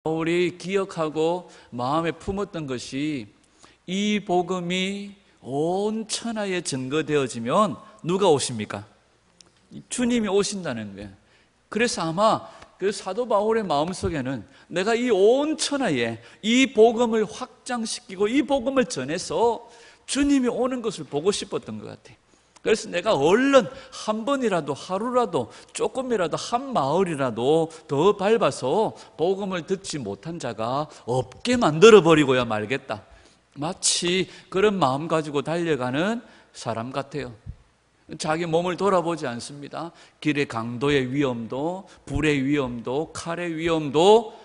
바울이 기억하고 마음에 품었던 것이 이 복음이 온 천하에 증거되어지면 누가 오십니까? 주님이 오신다는 거예요. 그래서 아마 그 사도 바울의 마음속에는 내가 이 온 천하에 이 복음을 확장시키고 이 복음을 전해서 주님이 오는 것을 보고 싶었던 것 같아요. 그래서 내가 얼른 한 번이라도 하루라도 조금이라도 한 마을이라도 더 밟아서 복음을 듣지 못한 자가 없게 만들어버리고야 말겠다. 마치 그런 마음 가지고 달려가는 사람 같아요. 자기 몸을 돌아보지 않습니다. 길의 강도의 위험도, 불의 위험도, 칼의 위험도,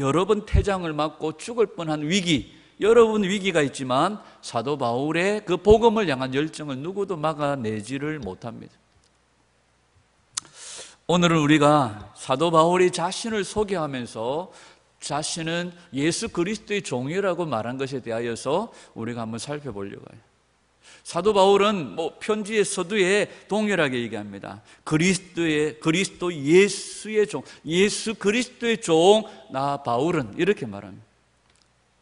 여러 번 태장을 맞고 죽을 뻔한 위기, 여러분 위기가 있지만 사도 바울의 그 복음을 향한 열정을 누구도 막아내지를 못합니다. 오늘은 우리가 사도 바울이 자신을 소개하면서 자신은 예수 그리스도의 종이라고 말한 것에 대하여서 우리가 한번 살펴보려고 해요. 사도 바울은 편지의 서두에 동일하게 얘기합니다. 그리스도 예수의 종, 예수 그리스도의 종, 나 바울은 이렇게 말합니다.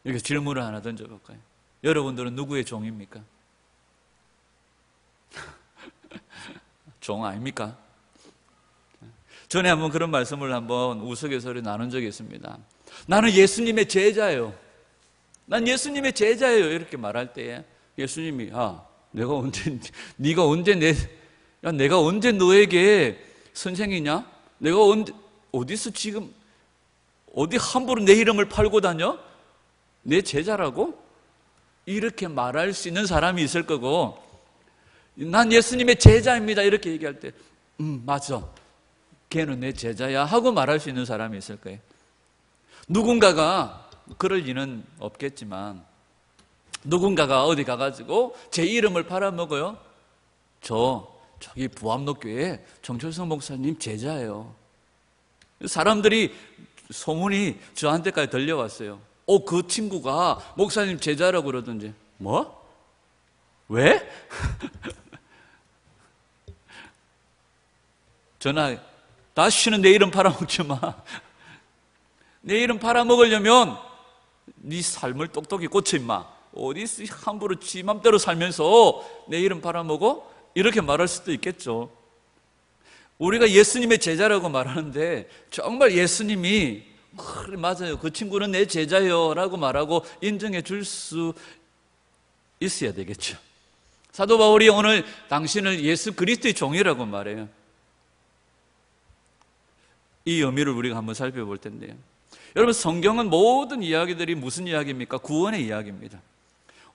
이렇게 질문을 하나 던져볼까요? 여러분들은 누구의 종입니까? 종 아닙니까? 전에 한번 그런 말씀을 한번 우스갯소리 나눈 적이 있습니다. 나는 예수님의 제자예요. 난 예수님의 제자예요. 이렇게 말할 때에 예수님이 내가 언제 너에게 선생이냐? 내가 어디서 지금 어디 함부로 내 이름을 팔고 다녀? 내 제자라고? 이렇게 말할 수 있는 사람이 있을 거고, 난 예수님의 제자입니다 이렇게 얘기할 때 맞아, 걔는 내 제자야 하고 말할 수 있는 사람이 있을 거예요. 누군가가, 그럴 리는 없겠지만 누군가가 어디 가가지고 제 이름을 팔아먹어요. 저기 부암로교회 정철성 목사님 제자예요. 사람들이 소문이 저한테까지 들려왔어요. 그 친구가 목사님 제자라고 그러던지. 뭐? 왜? 전화, 다시는 내 이름 팔아먹지 마. 내 이름 팔아먹으려면 네 삶을 똑똑히 고쳐 임마. 어디 함부로 지 맘대로 살면서 내 이름 팔아먹어? 이렇게 말할 수도 있겠죠. 우리가 예수님의 제자라고 말하는데 정말 예수님이 그래 맞아요, 그 친구는 내 제자요 라고 말하고 인정해 줄 수 있어야 되겠죠. 사도 바울이 오늘 당신을 예수 그리스도의 종이라고 말해요. 이 의미를 우리가 한번 살펴볼 텐데요. 여러분, 성경은 모든 이야기들이 무슨 이야기입니까? 구원의 이야기입니다.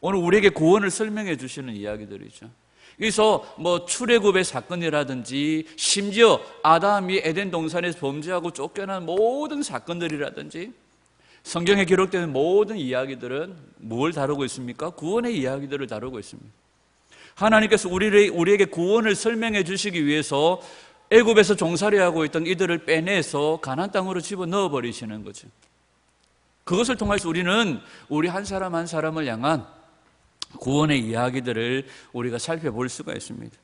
오늘 우리에게 구원을 설명해 주시는 이야기들이죠. 그래서 출애굽의 사건이라든지 심지어 아담이 에덴 동산에서 범죄하고 쫓겨난 모든 사건들이라든지 성경에 기록되는 모든 이야기들은 뭘 다루고 있습니까? 구원의 이야기들을 다루고 있습니다. 하나님께서 우리에게 구원을 설명해 주시기 위해서 애굽에서 종살이하고 있던 이들을 빼내서 가나안 땅으로 집어넣어 버리시는 거죠. 그것을 통해서 우리는 우리 한 사람 한 사람을 향한 구원의 이야기들을 우리가 살펴볼 수가 있습니다.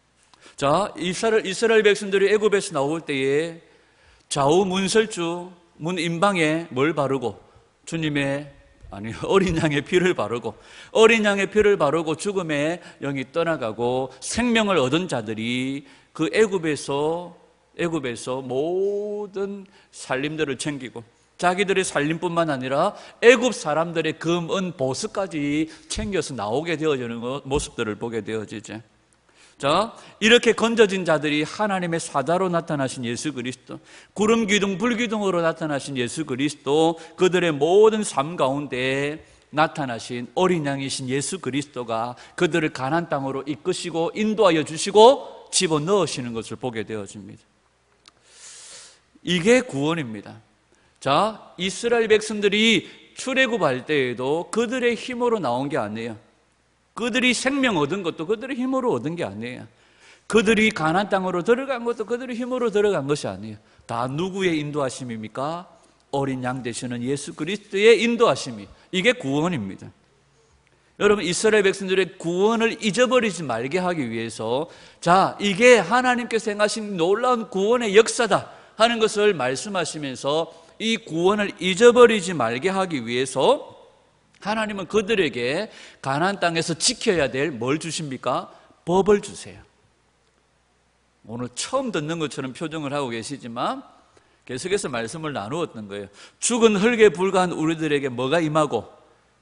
자, 이스라엘 백성들이 애굽에서 나올 때에 좌우 문설주, 문인방에 뭘 바르고 어린 양의 피를 바르고, 어린 양의 피를 바르고 죽음의 영이 떠나가고 생명을 얻은 자들이 그 애굽에서 모든 살림들을 챙기고 자기들의 살림뿐만 아니라 애굽 사람들의 금, 은, 보석까지 챙겨서 나오게 되어지는 모습들을 보게 되어지죠. 자, 이렇게 건져진 자들이 하나님의 사자로 나타나신 예수 그리스도, 구름 기둥, 불 기둥으로 나타나신 예수 그리스도, 그들의 모든 삶 가운데 나타나신 어린 양이신 예수 그리스도가 그들을 가나안 땅으로 이끄시고 인도하여 주시고 집어넣으시는 것을 보게 되어집니다. 이게 구원입니다. 자, 이스라엘 백성들이 출애굽할 때에도 그들의 힘으로 나온 게 아니에요. 그들이 생명 얻은 것도 그들의 힘으로 얻은 게 아니에요. 그들이 가나안 땅으로 들어간 것도 그들의 힘으로 들어간 것이 아니에요. 다 누구의 인도하심입니까? 어린 양 되시는 예수 그리스도의 인도하심이, 이게 구원입니다. 여러분, 이스라엘 백성들의 구원을 잊어버리지 말게 하기 위해서, 자, 이게 하나님께서 행하신 놀라운 구원의 역사다 하는 것을 말씀하시면서 이 구원을 잊어버리지 말게 하기 위해서 하나님은 그들에게 가나안 땅에서 지켜야 될 뭘 주십니까? 법을 주세요. 오늘 처음 듣는 것처럼 표정을 하고 계시지만 계속해서 말씀을 나누었던 거예요. 죽은 흙에 불과한 우리들에게 뭐가 임하고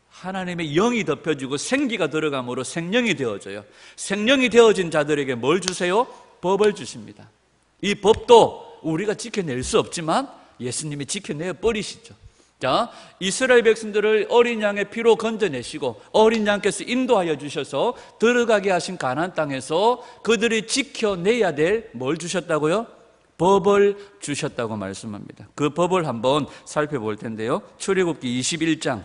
하나님의 영이 덮여지고 생기가 들어감으로 생명이 되어져요. 생명이 되어진 자들에게 뭘 주세요? 법을 주십니다. 이 법도 우리가 지켜낼 수 없지만 예수님이 지켜내어 버리시죠. 자, 이스라엘 백성들을 어린 양의 피로 건져내시고 어린 양께서 인도하여 주셔서 들어가게 하신 가나안 땅에서 그들이 지켜내야 될 뭘 주셨다고요? 법을 주셨다고 말씀합니다. 그 법을 한번 살펴볼 텐데요. 출애굽기 21장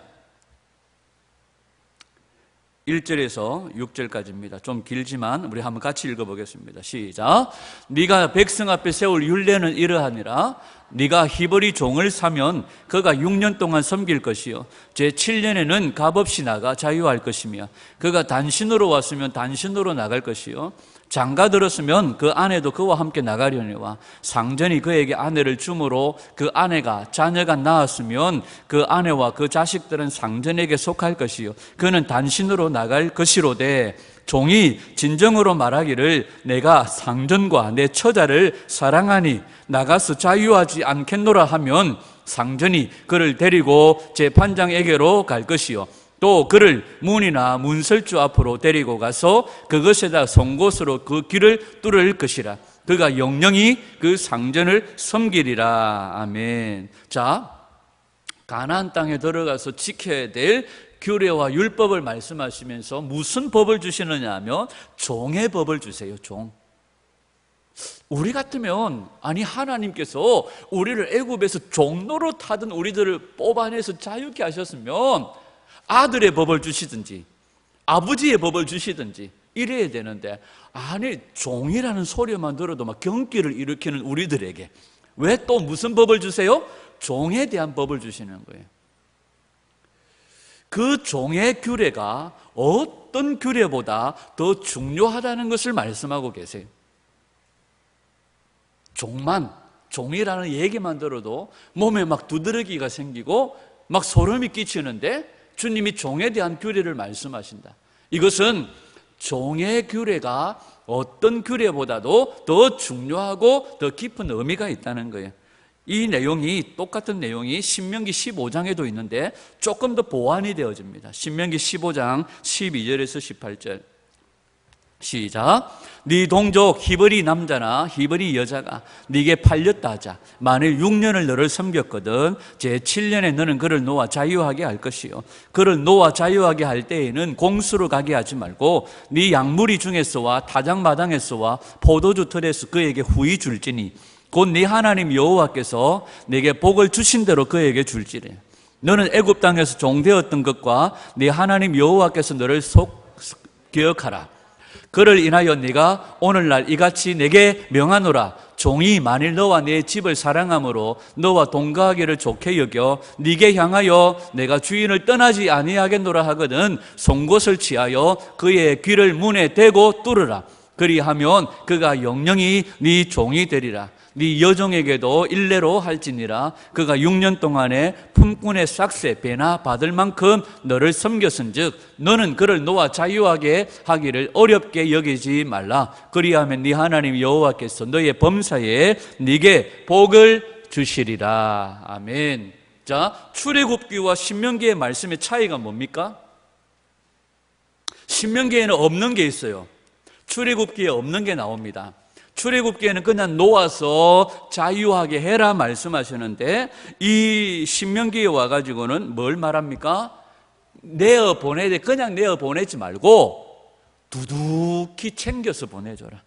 1절에서 6절까지입니다. 좀 길지만 우리 한번 같이 읽어보겠습니다. 시작. 네가 백성 앞에 세울 율례는 이러하니라. 네가 히브리 종을 사면 그가 6년 동안 섬길 것이요 제7년에는 값없이 나가 자유할 것이며 그가 단신으로 왔으면 단신으로 나갈 것이요 장가 들었으면 그 아내도 그와 함께 나가려니와 상전이 그에게 아내를 주므로 그 아내가 자녀가 낳았으면 그 아내와 그 자식들은 상전에게 속할 것이요 그는 단신으로 나갈 것이로되 종이 진정으로 말하기를 내가 상전과 내 처자를 사랑하니 나가서 자유하지 않겠노라 하면 상전이 그를 데리고 재판장에게로 갈 것이요 또 그를 문이나 문설주 앞으로 데리고 가서 그것에다 송곳으로 그 길을 뚫을 것이라. 그가 영영이 그 상전을 섬기리라. 아멘. 자, 가나안 땅에 들어가서 지켜야 될 규례와 율법을 말씀하시면서 무슨 법을 주시느냐 하면 종의 법을 주세요. 종. 우리 같으면 아니 하나님께서 우리를 애굽에서 종노릇 하던 우리들을 뽑아내서 자유케 하셨으면 아들의 법을 주시든지 아버지의 법을 주시든지 이래야 되는데 아니 종이라는 소리만 들어도 막 경기를 일으키는 우리들에게 왜 또 무슨 법을 주세요? 종에 대한 법을 주시는 거예요. 그 종의 규례가 어떤 규례보다 더 중요하다는 것을 말씀하고 계세요. 종이라는 얘기만 들어도 몸에 막 두드러기가 생기고 막 소름이 끼치는데 주님이 종에 대한 규례를 말씀하신다. 이것은 종의 규례가 어떤 규례보다도 더 중요하고 더 깊은 의미가 있다는 거예요. 이 내용이 똑같은 내용이 신명기 15장에도 있는데 조금 더 보완이 되어집니다. 신명기 15장 12절에서 18절 시작. 네 동족 히브리 남자나 히브리 여자가 네게 팔렸다 하자. 만일 6년을 너를 섬겼거든 제7년에 너는 그를 놓아 자유하게 할 것이요 그를 놓아 자유하게 할 때에는 공수로 가게 하지 말고 네 양무리 중에서와 타작마당에서와 포도주 틀에서 그에게 후히 줄지니 곧 네 하나님 여호와께서 네게 복을 주신 대로 그에게 줄지래. 너는 애굽 땅에서 종되었던 것과 네 하나님 여호와께서 너를 기억하라. 그를 인하여 네가 오늘날 이같이 내게 명하노라. 종이 만일 너와 네 집을 사랑함으로 너와 동거하기를 좋게 여겨 네게 향하여 내가 주인을 떠나지 아니하겠노라 하거든 송곳을 취하여 그의 귀를 문에 대고 뚫으라. 그리하면 그가 영영이 네 종이 되리라. 네 여종에게도 일례로 할지니라. 그가 6년 동안에 품꾼의 싹새 배나 받을 만큼 너를 섬겼은즉 너는 그를 놓아 자유하게 하기를 어렵게 여기지 말라. 그리하면 네 하나님 여호와께서 너의 범사에 네게 복을 주시리라. 아멘. 자, 출애굽기와 신명기의 말씀의 차이가 뭡니까? 신명기에는 없는 게 있어요. 출애굽기에 없는 게 나옵니다. 출애굽기에는 그냥 놓아서 자유하게 해라 말씀하시는데 이 신명기에 와가지고는 뭘 말합니까? 내어 보내야 돼. 그냥 내어 보내지 말고 두둑히 챙겨서 보내줘라.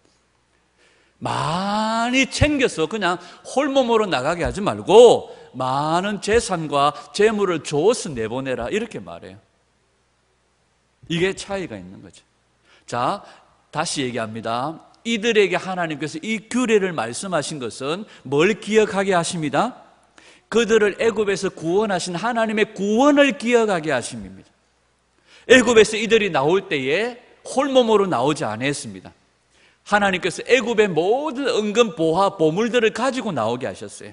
많이 챙겨서 그냥 홀몸으로 나가게 하지 말고 많은 재산과 재물을 줘서 내보내라 이렇게 말해요. 이게 차이가 있는 거죠. 자, 다시 얘기합니다. 이들에게 하나님께서 이 규례를 말씀하신 것은 뭘 기억하게 하십니다? 그들을 애굽에서 구원하신 하나님의 구원을 기억하게 하심입니다. 애굽에서 이들이 나올 때에 홀몸으로 나오지 않았습니다. 하나님께서 애굽의 모든 은금 보화 보물들을 가지고 나오게 하셨어요.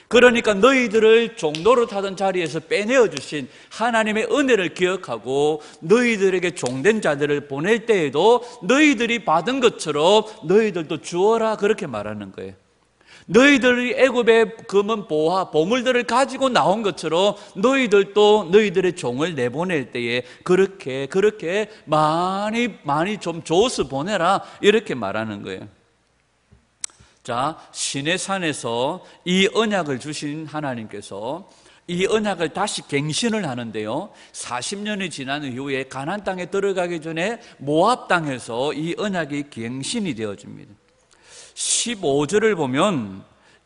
그러니까 너희들을 종노릇 하던 자리에서 빼내어 주신 하나님의 은혜를 기억하고 너희들에게 종된 자들을 보낼 때에도 너희들이 받은 것처럼 너희들도 주어라, 그렇게 말하는 거예요. 너희들이 애굽의 금은 보화, 보물들을 가지고 나온 것처럼 너희들도 너희들의 종을 내보낼 때에 그렇게 많이 좀 줘서 보내라, 이렇게 말하는 거예요. 자, 시내산에서 이 언약을 주신 하나님께서 이 언약을 다시 갱신을 하는데요, 40년이 지난 이후에 가나안 땅에 들어가기 전에 모압 땅에서 이 언약이 갱신이 되어집니다. 15절을 보면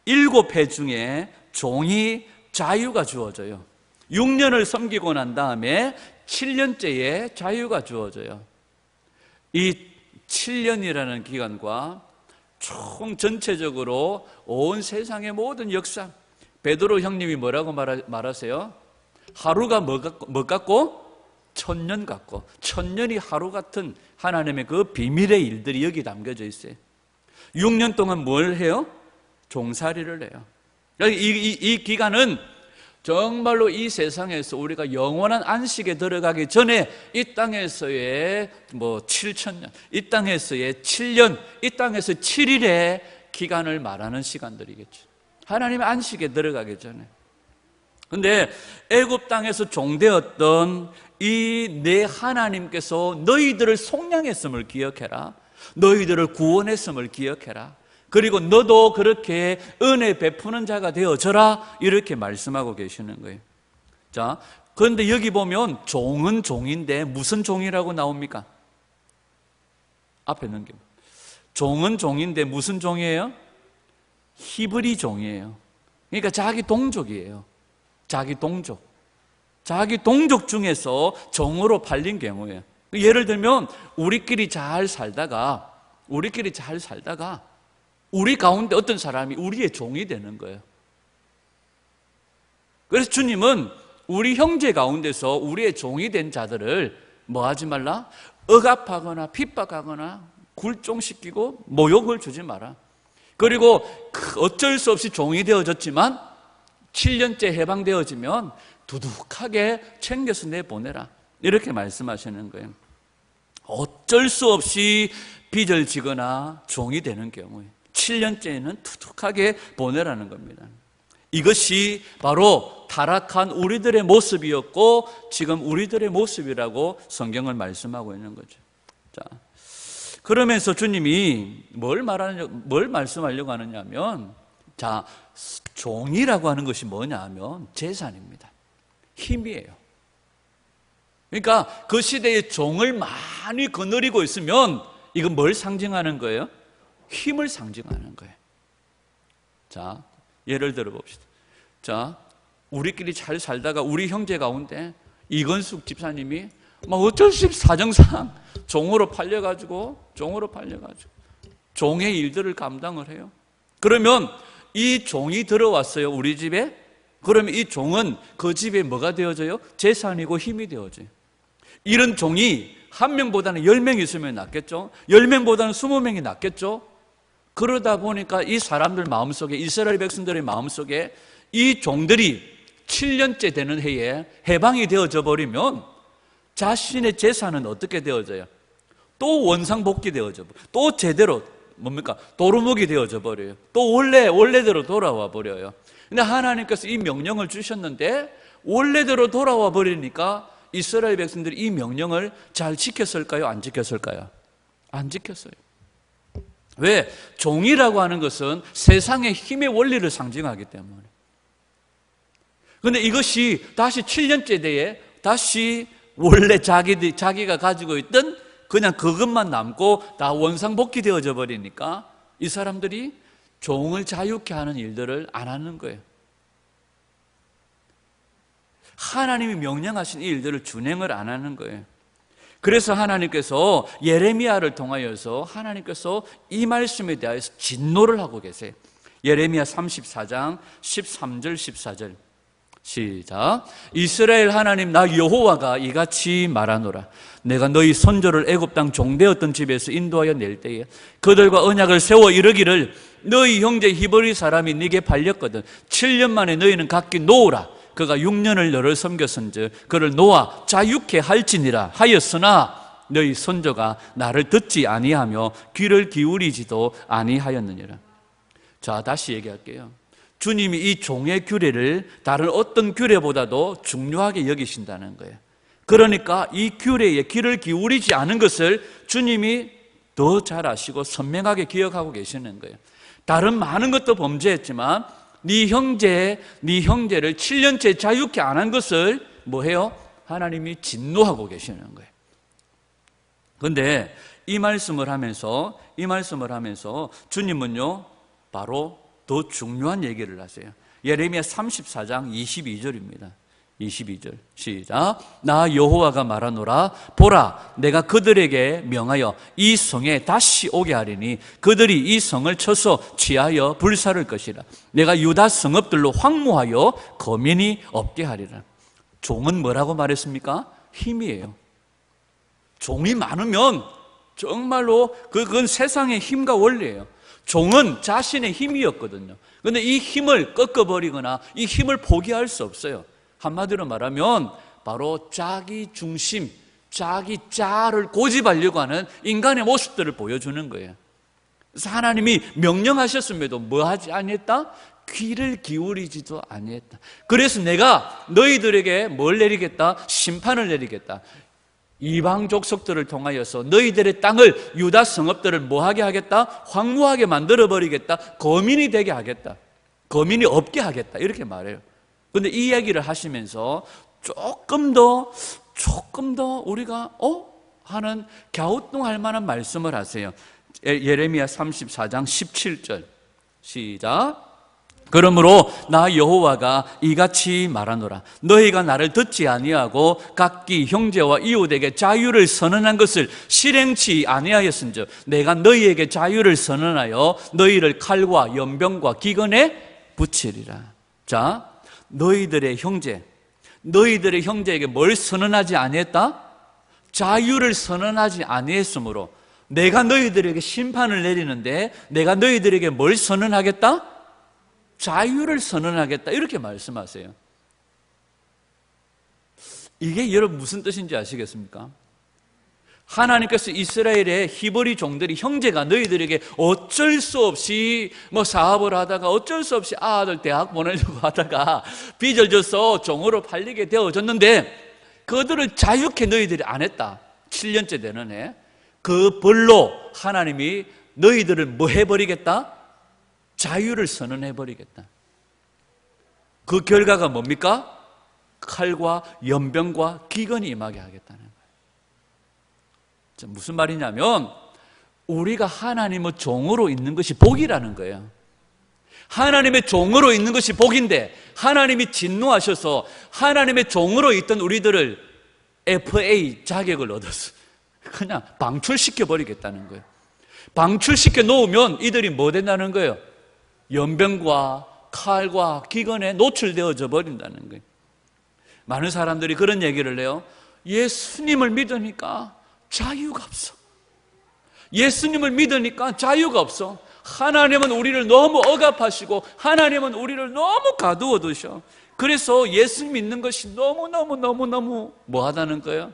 7해 중에 종이 자유가 주어져요. 6년을 섬기고 난 다음에 7년째에 자유가 주어져요. 이 7년이라는 기간과 총 전체적으로 온 세상의 모든 역사, 베드로 형님이 뭐라고 말하세요? 하루가 뭐 같고? 1000년 같고, 1000년이 하루 같은 하나님의 그 비밀의 일들이 여기 담겨져 있어요. 6년 동안 뭘 해요? 종살이를 해요. 이 기간은 정말로 이 세상에서 우리가 영원한 안식에 들어가기 전에 이 땅에서의 7,000년, 이 땅에서의 7년, 이 땅에서 7일의 기간을 말하는 시간들이겠죠. 하나님의 안식에 들어가기 전에. 근데 애굽 땅에서 종되었던 이 내 하나님께서 너희들을 속량했음을 기억해라. 너희들을 구원했음을 기억해라. 그리고 너도 그렇게 은혜 베푸는 자가 되어져라, 이렇게 말씀하고 계시는 거예요. 자, 그런데 여기 보면 종은 종인데 무슨 종이라고 나옵니까? 앞에 넘겨. 종은 종인데 무슨 종이에요? 히브리 종이에요. 그러니까 자기 동족이에요. 자기 동족 중에서 종으로 팔린 경우예요. 예를 들면 우리끼리 잘 살다가 우리 가운데 어떤 사람이 우리의 종이 되는 거예요. 그래서 주님은 우리 형제 가운데서 우리의 종이 된 자들을 뭐 하지 말라? 억압하거나 핍박하거나 굴종시키고 모욕을 주지 마라. 그리고 어쩔 수 없이 종이 되어졌지만 7년째 해방되어지면 두둑하게 챙겨서 내보내라, 이렇게 말씀하시는 거예요. 어쩔 수 없이 빚을 지거나 종이 되는 경우에 7년째에는 두둑하게 보내라는 겁니다. 이것이 바로 타락한 우리들의 모습이었고 지금 우리들의 모습이라고 성경을 말씀하고 있는 거죠. 자, 그러면서 주님이 뭘 말씀하려고 하느냐면, 자, 종이라고 하는 것이 뭐냐 하면 재산입니다. 힘이에요. 그러니까 그 시대에 종을 많이 거느리고 있으면 이건 뭘 상징하는 거예요? 힘을 상징하는 거예요. 자, 예를 들어 봅시다. 자, 우리끼리 잘 살다가 우리 형제 가운데 이건숙 집사님이 막 어쩔 수 없이 사정상 종으로 팔려가지고 종의 일들을 감당을 해요. 그러면 이 종이 들어왔어요, 우리 집에. 그러면 이 종은 그 집에 뭐가 되어져요? 재산이고 힘이 되어져요. 이런 종이 한 명보다는 10명 있으면 낫겠죠? 10명보다는 20명이 낫겠죠? 그러다 보니까 이 사람들 마음속에, 이스라엘 백성들의 마음속에 이 종들이 7년째 되는 해에 해방이 되어져 버리면 자신의 재산은 어떻게 되어져요? 또 원상복귀 되어져 버려요. 또 제대로 뭡니까? 도루묵이 되어져 버려요. 또 원래대로 돌아와 버려요. 근데 하나님께서 이 명령을 주셨는데 원래대로 돌아와 버리니까 이스라엘 백성들이 이 명령을 잘 지켰을까요? 안 지켰을까요? 안 지켰어요. 왜? 종이라고 하는 것은 세상의 힘의 원리를 상징하기 때문에. 그런데 이것이 다시 7년째 뒤에 다시 원래 자기가 가지고 있던 그냥 그것만 남고 다 원상복귀 되어져 버리니까 이 사람들이 종을 자유케 하는 일들을 안 하는 거예요. 하나님이 명령하신 이 일들을 준행을 안 하는 거예요. 그래서 하나님께서 예레미야를 통하여서 하나님께서 이 말씀에 대해서 진노를 하고 계세요. 예레미야 34장 13절 14절. 시작. 이스라엘 하나님 나 여호와가 이같이 말하노라. 내가 너희 선조를 애굽 땅 종되었던 집에서 인도하여 낼 때에 그들과 언약을 세워 이르기를 너희 형제 히브리 사람이 네게 팔렸거든 7년 만에 너희는 각기 놓으라. 그가 6년을 너를 섬겼은즉 그를 놓아 자유케 할지니라 하였으나 너희 선조가 나를 듣지 아니하며 귀를 기울이지도 아니하였느니라. 자, 다시 얘기할게요. 주님이 이 종의 규례를 다른 어떤 규례보다도 중요하게 여기신다는 거예요. 그러니까 이 규례에 귀를 기울이지 않은 것을 주님이 더 잘 아시고 선명하게 기억하고 계시는 거예요. 다른 많은 것도 범죄했지만 네 형제를 7년째 자유케 안 한 것을 뭐해요? 하나님이 진노하고 계시는 거예요. 그런데 이 말씀을 하면서 주님은요 바로 더 중요한 얘기를 하세요. 예레미야 34장 22절입니다. 22절 시작. 나 여호와가 말하노라. 보라, 내가 그들에게 명하여 이 성에 다시 오게 하리니 그들이 이 성을 쳐서 취하여 불사를 것이라. 내가 유다 성읍들로 황무하여 거민이 없게 하리라. 종은 뭐라고 말했습니까? 힘이에요. 종이 많으면 정말로 그건 세상의 힘과 원리예요. 종은 자신의 힘이었거든요. 그런데 이 힘을 꺾어버리거나 이 힘을 포기할 수 없어요. 한마디로 말하면 바로 자기 중심, 자기 자아를 고집하려고 하는 인간의 모습들을 보여주는 거예요. 그래서 하나님이 명령하셨음에도 뭐 하지 아니했다? 귀를 기울이지도 아니했다. 그래서 내가 너희들에게 뭘 내리겠다? 심판을 내리겠다. 이방 족속들을 통하여서 너희들의 땅을, 유다 성읍들을 뭐하게 하겠다? 황무하게 만들어버리겠다. 거민이 되게 하겠다. 거민이 없게 하겠다. 이렇게 말해요. 그런데 이 이야기를 하시면서 조금 더 우리가 하는 갸우뚱할 만한 말씀을 하세요. 예레미야 34장 17절 시작. 그러므로 나 여호와가 이같이 말하노라. 너희가 나를 듣지 아니하고 각기 형제와 이웃에게 자유를 선언한 것을 실행치 아니하였은즉 내가 너희에게 자유를 선언하여 너희를 칼과 연병과 기근에 붙이리라. 자, 너희들의 형제에게 뭘 선언하지 아니했다? 자유를 선언하지 아니했으므로 내가 너희들에게 심판을 내리는데 내가 너희들에게 뭘 선언하겠다? 자유를 선언하겠다. 이렇게 말씀하세요. 이게 여러분 무슨 뜻인지 아시겠습니까? 하나님께서 이스라엘의 히브리 종들이 형제가 너희들에게 어쩔 수 없이 사업을 하다가 어쩔 수 없이 아들 대학 보내려고 하다가 빚을 져서 종으로 팔리게 되어졌는데 그들을 자유케 너희들이 안 했다. 7년째 되는 해. 그 벌로 하나님이 너희들을 뭐 해버리겠다? 자유를 선언해버리겠다. 그 결과가 뭡니까? 칼과 연병과 기근이 임하게 하겠다는 거예요. 무슨 말이냐면 우리가 하나님의 종으로 있는 것이 복이라는 거예요. 하나님의 종으로 있는 것이 복인데 하나님이 진노하셔서 하나님의 종으로 있던 우리들을 FA 자격을 얻어서 그냥 방출시켜버리겠다는 거예요. 방출시켜 놓으면 이들이 뭐 된다는 거예요? 연병과 칼과 기근에 노출되어져 버린다는 거예요. 많은 사람들이 그런 얘기를 해요. 예수님을 믿으니까 자유가 없어. 예수님을 믿으니까 자유가 없어. 하나님은 우리를 너무 억압하시고 하나님은 우리를 너무 가두어 두셔. 그래서 예수 믿는 것이 너무 뭐하다는 거예요?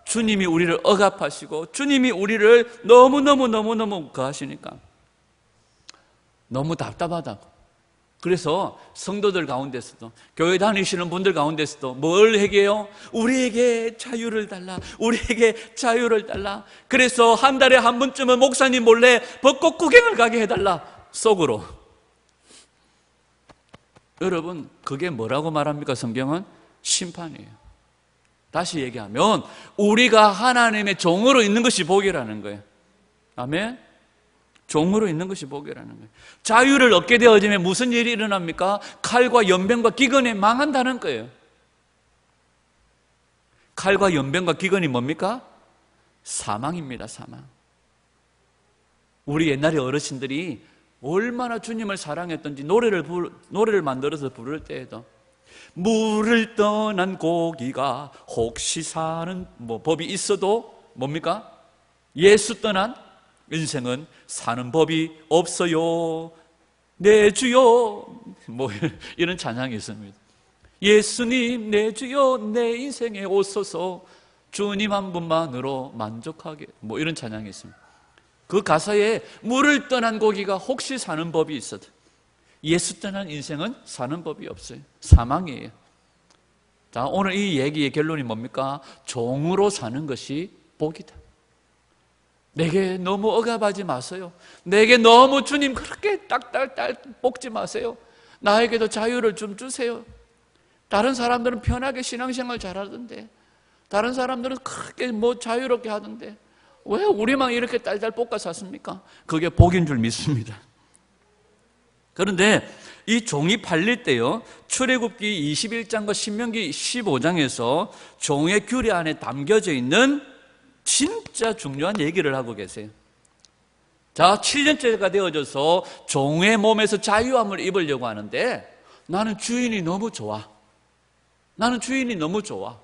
주님이 우리를 억압하시고 주님이 우리를 너무 하시니까 너무 답답하다고. 그래서 성도들 가운데서도 교회 다니시는 분들 가운데서도 뭘 얘기해요? 우리에게 자유를 달라. 우리에게 자유를 달라. 그래서 한 달에 한 번쯤은 목사님 몰래 벚꽃 구경을 가게 해달라. 속으로. 여러분 그게 뭐라고 말합니까? 성경은 심판이에요. 다시 얘기하면 우리가 하나님의 종으로 있는 것이 복이라는 거예요. 아멘. 종으로 있는 것이 복이라는 거예요. 자유를 얻게 되어지면 무슨 일이 일어납니까? 칼과 연병과 기근에 망한다는 거예요. 칼과 연병과 기근이 뭡니까? 사망입니다. 사망. 우리 옛날에 어르신들이 얼마나 주님을 사랑했던지 노래를 만들어서 부를 때에도 물을 떠난 고기가 혹시 사는 법이 있어도 뭡니까? 예수 떠난 인생은 사는 법이 없어요. 내 주여, 이런 찬양이 있습니다. 예수님 내 주여 내 인생에 오소서, 주님 한 분만으로 만족하게, 이런 찬양이 있습니다. 그 가사에 물을 떠난 고기가 혹시 사는 법이 있어도 예수 떠난 인생은 사는 법이 없어요. 사망이에요. 자, 오늘 이 얘기의 결론이 뭡니까? 종으로 사는 것이 복이다. 내게 너무 억압하지 마세요. 내게 너무 주님 그렇게 딱딱딱 볶지 마세요. 나에게도 자유를 좀 주세요. 다른 사람들은 편하게 신앙생활 잘하던데, 다른 사람들은 그렇게 자유롭게 하던데 왜 우리만 이렇게 딸딸 볶아 샀습니까? 그게 복인 줄 믿습니다. 그런데 이 종이 팔릴 때요, 출애굽기 21장과 신명기 15장에서 종의 규례 안에 담겨져 있는 진짜 중요한 얘기를 하고 계세요. 자, 7년째가 되어져서 종의 몸에서 자유함을 입으려고 하는데 나는 주인이 너무 좋아. 나는 주인이 너무 좋아.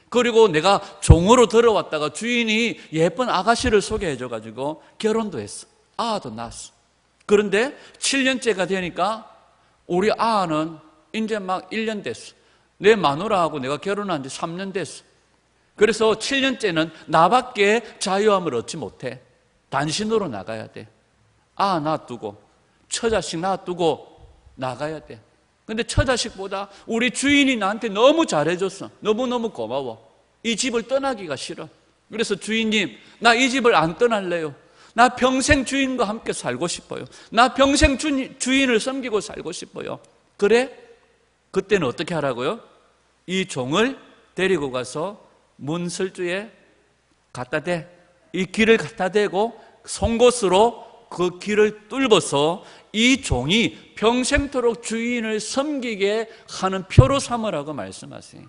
그리고 내가 종으로 들어왔다가 주인이 예쁜 아가씨를 소개해줘가지고 결혼도 했어. 아도 낳았어. 그런데 7년째가 되니까 우리 아는 이제 막 1년 됐어. 내 마누라하고 내가 결혼한 지 3년 됐어. 그래서 7년째는 나밖에 자유함을 얻지 못해. 단신으로 나가야 돼. 아 놔두고, 처자식 놔두고 나가야 돼. 근데 처자식보다 우리 주인이 나한테 너무 잘해줬어. 너무너무 고마워. 이 집을 떠나기가 싫어. 그래서 주인님, 나 이 집을 안 떠날래요. 나 평생 주인과 함께 살고 싶어요. 나 평생 주인을 섬기고 살고 싶어요. 그래? 그때는 어떻게 하라고요? 이 종을 데리고 가서 문설주에 갖다 대. 이 길을 갖다 대고 송곳으로 그 길을 뚫어서 이 종이 평생토록 주인을 섬기게 하는 표로 삼으라고 말씀하세요.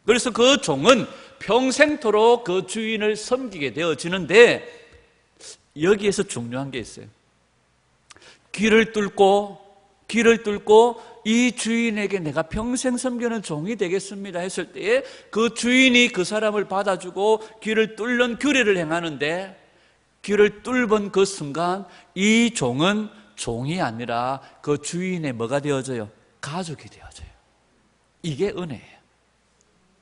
그래서 그 종은 평생토록 그 주인을 섬기게 되어지는데 여기에서 중요한 게 있어요. 길을 뚫고 이 주인에게 내가 평생 섬기는 종이 되겠습니다 했을 때에 그 주인이 그 사람을 받아주고 길을 뚫는 규례를 행하는데, 길을 뚫은 그 순간 이 종은 종이 아니라 그 주인의 뭐가 되어져요? 가족이 되어져요. 이게 은혜예요.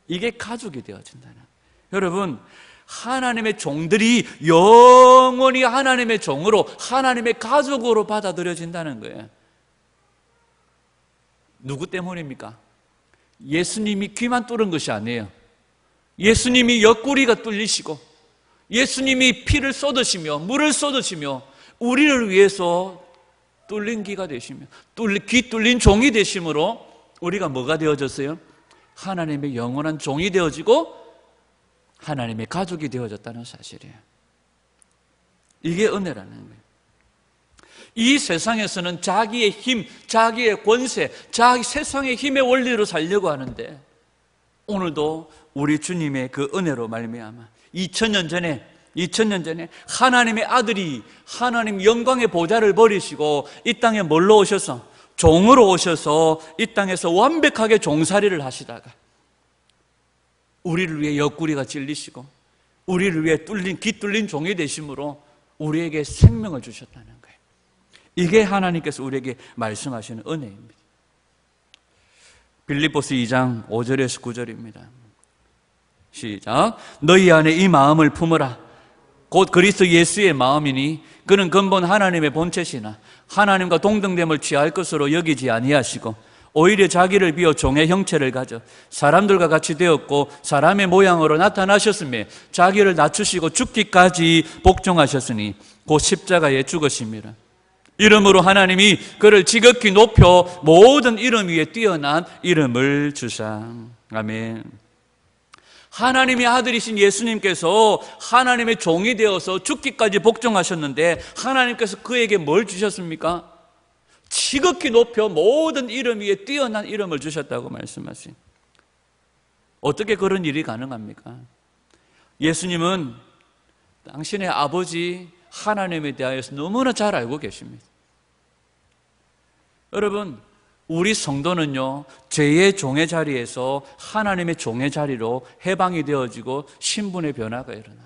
이게 가족이 되어진다는. 여러분, 하나님의 종들이 영원히 하나님의 종으로, 하나님의 가족으로 받아들여진다는 거예요. 누구 때문입니까? 예수님이 귀만 뚫은 것이 아니에요. 예수님이 옆구리가 뚫리시고 예수님이 피를 쏟으시며 물을 쏟으시며 우리를 위해서 뚫린 귀가 되시며 귀 뚫린 종이 되심으로 우리가 뭐가 되어졌어요? 하나님의 영원한 종이 되어지고 하나님의 가족이 되어졌다는 사실이에요. 이게 은혜라는 거예요. 이 세상에서는 자기의 힘, 자기의 권세, 자기 세상의 힘의 원리로 살려고 하는데 오늘도 우리 주님의 그 은혜로 말미암아 2000년 전에 하나님의 아들이 하나님 영광의 보좌를 버리시고 이 땅에 뭘로 오셔서? 종으로 오셔서 이 땅에서 완벽하게 종살이를 하시다가 우리를 위해 옆구리가 찔리시고 우리를 위해 귀 뚫린 종이 되심으로 우리에게 생명을 주셨다는 거예요. 이게 하나님께서 우리에게 말씀하시는 은혜입니다. 빌립보서 2장 5절에서 9절입니다. 시작. 너희 안에 이 마음을 품으라. 곧 그리스도 예수의 마음이니 그는 근본 하나님의 본체시나 하나님과 동등됨을 취할 것으로 여기지 아니하시고 오히려 자기를 비워 종의 형체를 가져 사람들과 같이 되었고 사람의 모양으로 나타나셨으며 자기를 낮추시고 죽기까지 복종하셨으니 곧 십자가에 죽으심이라. 이름으로 하나님이 그를 지극히 높여 모든 이름 위에 뛰어난 이름을 주사. 아멘. 하나님의 아들이신 예수님께서 하나님의 종이 되어서 죽기까지 복종하셨는데 하나님께서 그에게 뭘 주셨습니까? 지극히 높여 모든 이름 위에 뛰어난 이름을 주셨다고 말씀하신. 어떻게 그런 일이 가능합니까? 예수님은 당신의 아버지 하나님에 대하여서 너무나 잘 알고 계십니다. 여러분, 우리 성도는요, 죄의 종의 자리에서 하나님의 종의 자리로 해방이 되어지고 신분의 변화가 일어나는.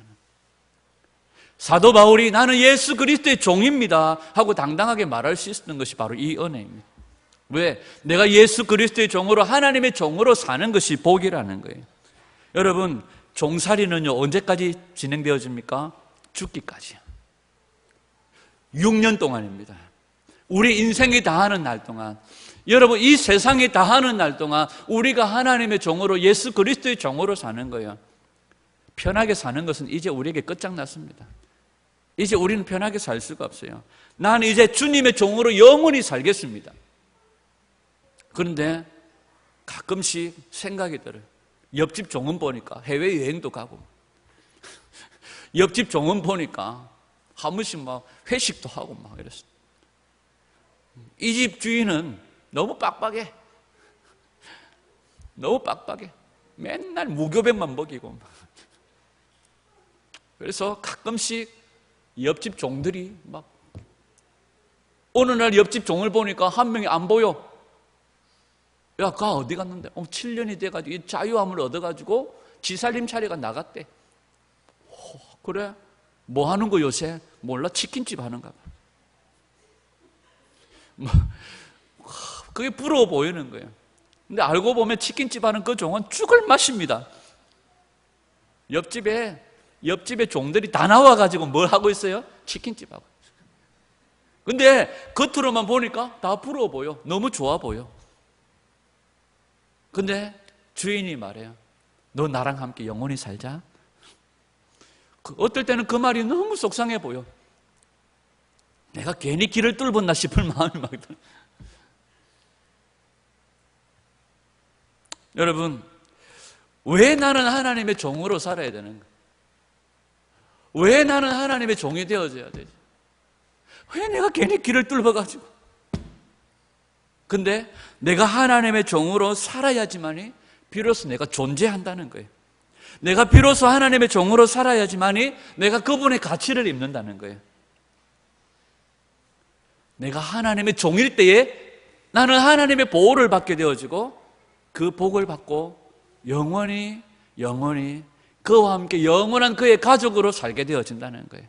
사도 바울이 나는 예수 그리스도의 종입니다 하고 당당하게 말할 수 있었던 것이 바로 이 은혜입니다. 왜? 내가 예수 그리스도의 종으로, 하나님의 종으로 사는 것이 복이라는 거예요. 여러분, 종살이는요, 언제까지 진행되어집니까? 죽기까지요. 6년 동안입니다. 우리 인생이 다하는 날 동안, 여러분, 이 세상이 다하는 날 동안 우리가 하나님의 종으로, 예수 그리스도의 종으로 사는 거예요. 편하게 사는 것은 이제 우리에게 끝장났습니다. 이제 우리는 편하게 살 수가 없어요. 나는 이제 주님의 종으로 영원히 살겠습니다. 그런데 가끔씩 생각이 들어요. 옆집 종은 보니까 해외여행도 가고, 옆집 종은 보니까 한 번씩 막 회식도 하고 막 이랬어요. 이 집 주인은 너무 빡빡해. 너무 빡빡해. 맨날 무교백만 먹이고 막. 그래서 가끔씩 옆집 종들이 막, 어느 날 옆집 종을 보니까 한 명이 안 보여. 야, 가 어디 갔는데? 7년이 돼가지고 이 자유함을 얻어가지고 지살림 차리가 나갔대. 그래? 뭐 하는 거 요새? 몰라, 치킨집 하는가 봐. 뭐, 그게 부러워 보이는 거예요. 근데 알고 보면 치킨집 하는 그 종은 죽을 맛입니다. 옆집에 종들이 다 나와가지고 뭘 하고 있어요? 치킨집 하고 있어요. 근데 겉으로만 보니까 다 부러워 보여. 너무 좋아 보여. 근데 주인이 말해요. 너 나랑 함께 영원히 살자. 어떨 때는 그 말이 너무 속상해 보여. 내가 괜히 길을 뚫었나 싶을 마음이 막 들어요. 여러분, 왜 나는 하나님의 종으로 살아야 되는가? 왜 나는 하나님의 종이 되어져야 되지? 왜 내가 괜히 길을 뚫어가지고? 근데 내가 하나님의 종으로 살아야지만이 비로소 내가 존재한다는 거예요. 내가 비로소 하나님의 종으로 살아야지만이 내가 그분의 가치를 입는다는 거예요. 내가 하나님의 종일 때에 나는 하나님의 보호를 받게 되어지고 그 복을 받고 영원히 그와 함께 영원한 그의 가족으로 살게 되어진다는 거예요.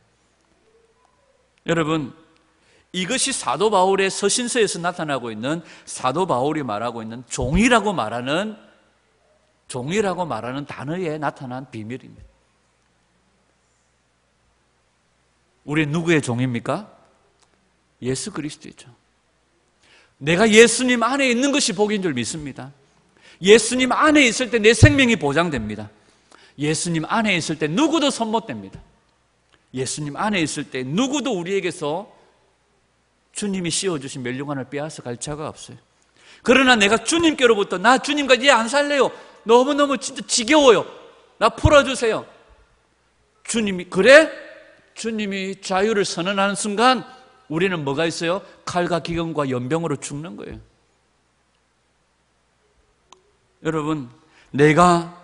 여러분, 이것이 사도 바울의 서신서에서 나타나고 있는, 사도 바울이 말하고 있는 종이라고 말하는 단어에 나타난 비밀입니다. 우리 누구의 종입니까? 예수 그리스도이죠. 내가 예수님 안에 있는 것이 복인 줄 믿습니다. 예수님 안에 있을 때 내 생명이 보장됩니다. 예수님 안에 있을 때 누구도 손 못 댑니다. 예수님 안에 있을 때 누구도 우리에게서 주님이 씌워주신 멸류관을 빼앗아 갈 자가 없어요. 그러나 내가 주님께로부터 나 주님과 이제 안 살래요. 너무너무 진짜 지겨워요. 나 풀어주세요. 주님이 그래? 주님이 자유를 선언하는 순간 우리는 뭐가 있어요? 칼과 기근과 연병으로 죽는 거예요. 여러분, 내가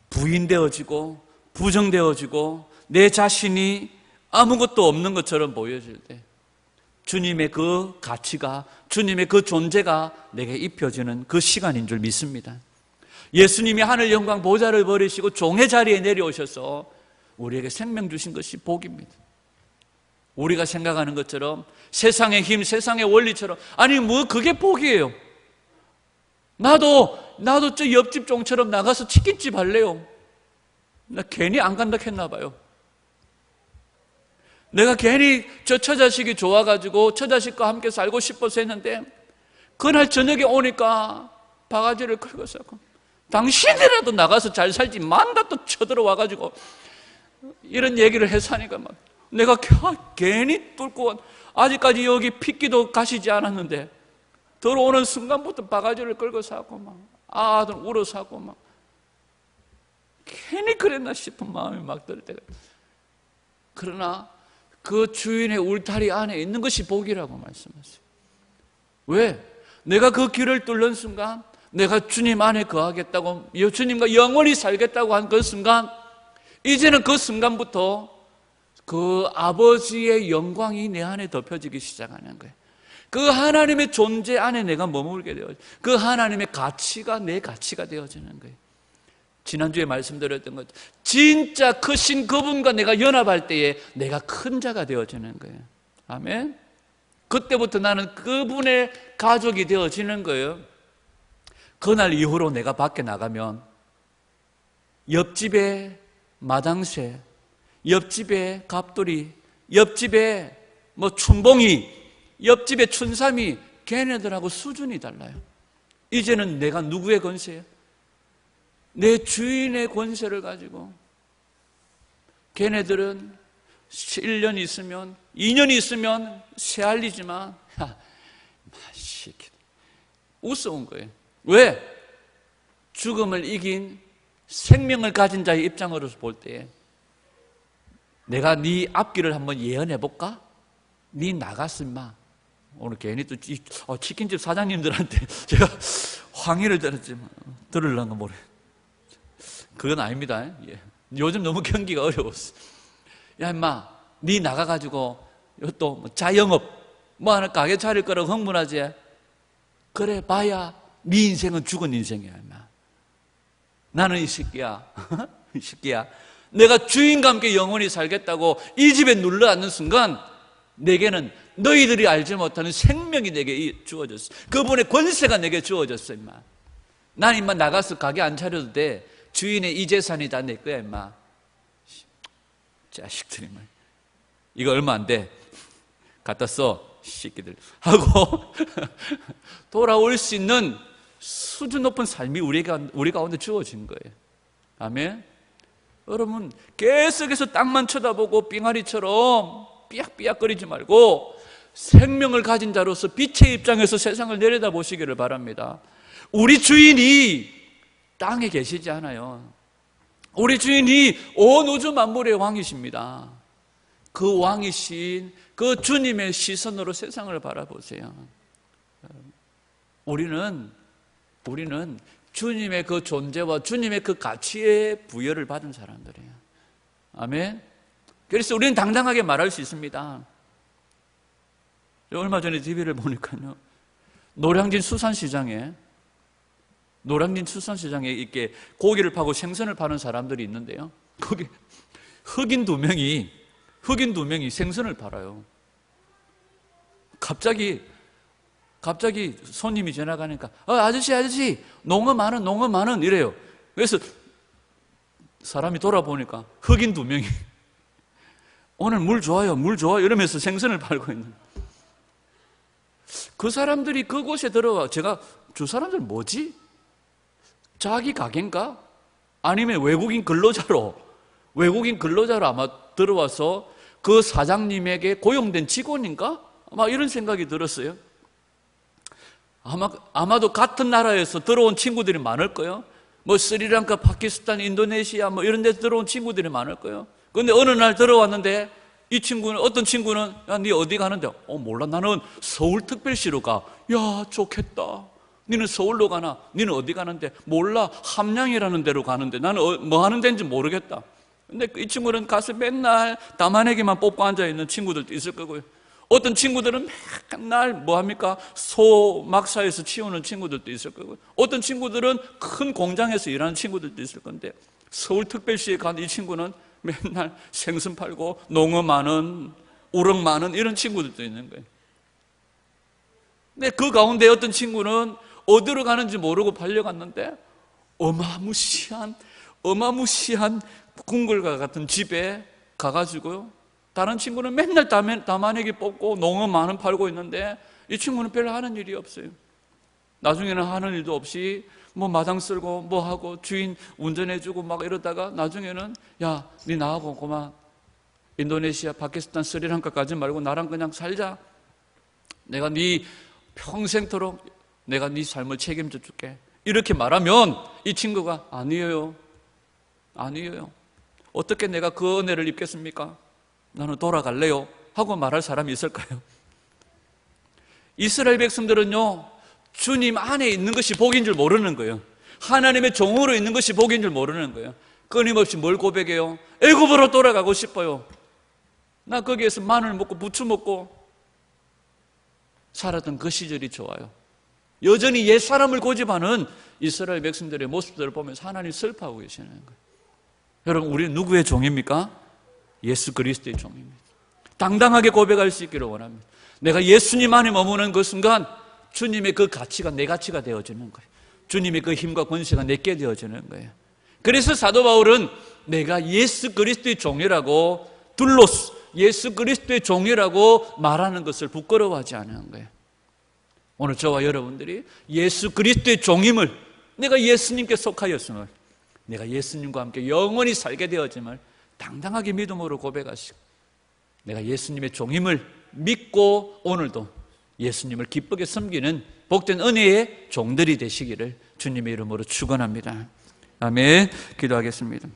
부인되어지고 부정되어지고 내 자신이 아무것도 없는 것처럼 보여질 때 주님의 그 가치가, 주님의 그 존재가 내게 입혀지는 그 시간인 줄 믿습니다. 예수님이 하늘 영광 보좌를 버리시고 종의 자리에 내려오셔서 우리에게 생명 주신 것이 복입니다. 우리가 생각하는 것처럼 세상의 힘, 세상의 원리처럼, 아니 뭐 그게 복이에요. 나도 저 옆집 종처럼 나가서 치킨집 할래요. 나 괜히 안 간다 했나 봐요. 내가 괜히 저 처자식이 좋아가지고 처자식과 함께 살고 싶어서 했는데 그날 저녁에 오니까 바가지를 긁어서 당신이라도 나가서 잘 살지 만다 또 쳐들어와가지고 이런 얘기를 해서 하니까 막 내가 괜히 뚫고 아직까지 여기 핏기도 가시지 않았는데 들어오는 순간부터 바가지를 끌고서 하고 막 아들 울어서 하고 막 괜히 그랬나 싶은 마음이 막 들 때가. 그러나 그 주인의 울타리 안에 있는 것이 복이라고 말씀하세요. 왜? 내가 그 길을 뚫는 순간 내가 주님 안에 거하겠다고, 주님과 영원히 살겠다고 한 그 순간, 이제는 그 순간부터 그 아버지의 영광이 내 안에 덮여지기 시작하는 거예요. 그 하나님의 존재 안에 내가 머물게 되어요. 그 하나님의 가치가 내 가치가 되어지는 거예요. 지난주에 말씀드렸던 것, 진짜 크신 그분과 내가 연합할 때에 내가 큰 자가 되어지는 거예요. 아멘. 그때부터 나는 그분의 가족이 되어지는 거예요. 그날 이후로 내가 밖에 나가면 옆집에 마당새, 옆집에 갑돌이, 옆집에 춘봉이, 옆집에 춘삼이, 걔네들하고 수준이 달라요. 이제는 내가 누구의 권세예요? 내 주인의 권세를 가지고, 걔네들은 1년 있으면 2년 있으면 새알리지만 우스운 거예요. 왜? 죽음을 이긴 생명을 가진 자의 입장으로서 볼 때 내가 네 앞길을 한번 예언해 볼까? 네 나갔어 임마. 오늘 괜히 또 치킨집 사장님들한테 제가 황의를 들으려는 모르. 그건 아닙니다. 예. 요즘 너무 경기가 어려웠어. 야 임마, 네 나가가지고 또 자영업 하나 가게 차릴 거라고 흥분하지. 그래 봐야 네 인생은 죽은 인생이야 임마. 나는 이 새끼야 이 새끼야, 내가 주인과 함께 영원히 살겠다고 이 집에 눌러 앉는 순간 내게는 너희들이 알지 못하는 생명이 내게 주어졌어. 그분의 권세가 내게 주어졌어 임마. 난 임마 나가서 가게 안 차려도 돼. 주인의 이 재산이 다 내 거야 임마. 자식들이 말 이거 얼마 안 돼, 갖다 써 새끼들 하고 돌아올 수 있는 수준 높은 삶이 우리 가운데 주어진 거예요. 아멘. 여러분, 계속해서 땅만 쳐다보고 빙하리처럼 삐약삐약거리지 말고 생명을 가진 자로서 빛의 입장에서 세상을 내려다보시기를 바랍니다. 우리 주인이 땅에 계시지 않아요. 우리 주인이 온 우주 만물의 왕이십니다. 그 왕이신 그 주님의 시선으로 세상을 바라보세요. 우리는 주님의 그 존재와 주님의 그 가치에 부여를 받은 사람들이에요. 아멘. 그래서 우리는 당당하게 말할 수 있습니다. 얼마 전에 TV를 보니까요, 노량진 수산시장에 이렇게 고기를 파고 생선을 파는 사람들이 있는데요, 거기 흑인 두 명이 생선을 팔아요. 갑자기 손님이 지나가니까 아저씨 농어 많은 이래요. 그래서 사람이 돌아보니까 흑인 두 명이 오늘 물 좋아요 이러면서 생선을 팔고 있는. 그 사람들이 그곳에 들어와, 제가 저 사람들 뭐지? 자기 가게인가? 아니면 외국인 근로자로 아마 들어와서 그 사장님에게 고용된 직원인가? 아마 이런 생각이 들었어요. 아마도 같은 나라에서 들어온 친구들이 많을 거예요. 스리랑카, 파키스탄, 인도네시아 이런 데서 들어온 친구들이 많을 거예요. 그런데 어느 날 들어왔는데 어떤 친구는 야, 네 어디 가는데? 몰라, 나는 서울특별시로 가. 야, 좋겠다. 너는 서울로 가나? 너는 어디 가는데? 몰라, 함양이라는 데로 가는데 나는 뭐 하는 데인지 모르겠다. 근데 이 친구는 가서 맨날 담아내기만 뽑고 앉아있는 친구들도 있을 거고요. 어떤 친구들은 맨날 뭐합니까? 소 막사에서 치우는 친구들도 있을 거고요. 어떤 친구들은 큰 공장에서 일하는 친구들도 있을 건데, 서울특별시에 간 이 친구는 맨날 생선 팔고 농어 많은, 우럭 많은 이런 친구들도 있는 거예요. 근데 그 가운데 어떤 친구는 어디로 가는지 모르고 팔려갔는데 어마무시한 궁궐과 같은 집에 가가지고요, 다른 친구는 맨날 담아내기 뽑고 농어 많은 팔고 있는데 이 친구는 별로 하는 일이 없어요. 나중에는 하는 일도 없이 마당 쓸고 하고 주인 운전해주고 이러다가 나중에는 야, 네 나하고 그만 인도네시아, 파키스탄, 스리랑카 가지 말고 나랑 그냥 살자. 내가 네 평생토록 내가 네 삶을 책임져 줄게. 이렇게 말하면 이 친구가 아니에요. 어떻게 내가 그 은혜를 입겠습니까? 나는 돌아갈래요 하고 말할 사람이 있을까요? 이스라엘 백성들은요, 주님 안에 있는 것이 복인 줄 모르는 거예요. 하나님의 종으로 있는 것이 복인 줄 모르는 거예요. 끊임없이 뭘 고백해요? 애굽으로 돌아가고 싶어요. 나 거기에서 마늘 먹고 부추 먹고 살았던 그 시절이 좋아요. 여전히 옛 사람을 고집하는 이스라엘 백성들의 모습들을 보면서 하나님 슬퍼하고 계시는 거예요. 여러분, 우리는 누구의 종입니까? 예수 그리스도의 종입니다. 당당하게 고백할 수 있기를 원합니다. 내가 예수님 안에 머무는 그 순간 주님의 그 가치가 내 가치가 되어지는 거예요. 주님의 그 힘과 권세가 내게 되어지는 거예요. 그래서 사도 바울은 내가 예수 그리스도의 종이라고 둘로스, 예수 그리스도의 종이라고 말하는 것을 부끄러워하지 않는 거예요. 오늘 저와 여러분들이 예수 그리스도의 종임을, 내가 예수님께 속하였음을, 내가 예수님과 함께 영원히 살게 되어짐을 당당하게 믿음으로 고백하시고, 내가 예수님의 종임을 믿고 오늘도 예수님을 기쁘게 섬기는 복된 은혜의 종들이 되시기를 주님의 이름으로 축원합니다. 아멘. 기도하겠습니다.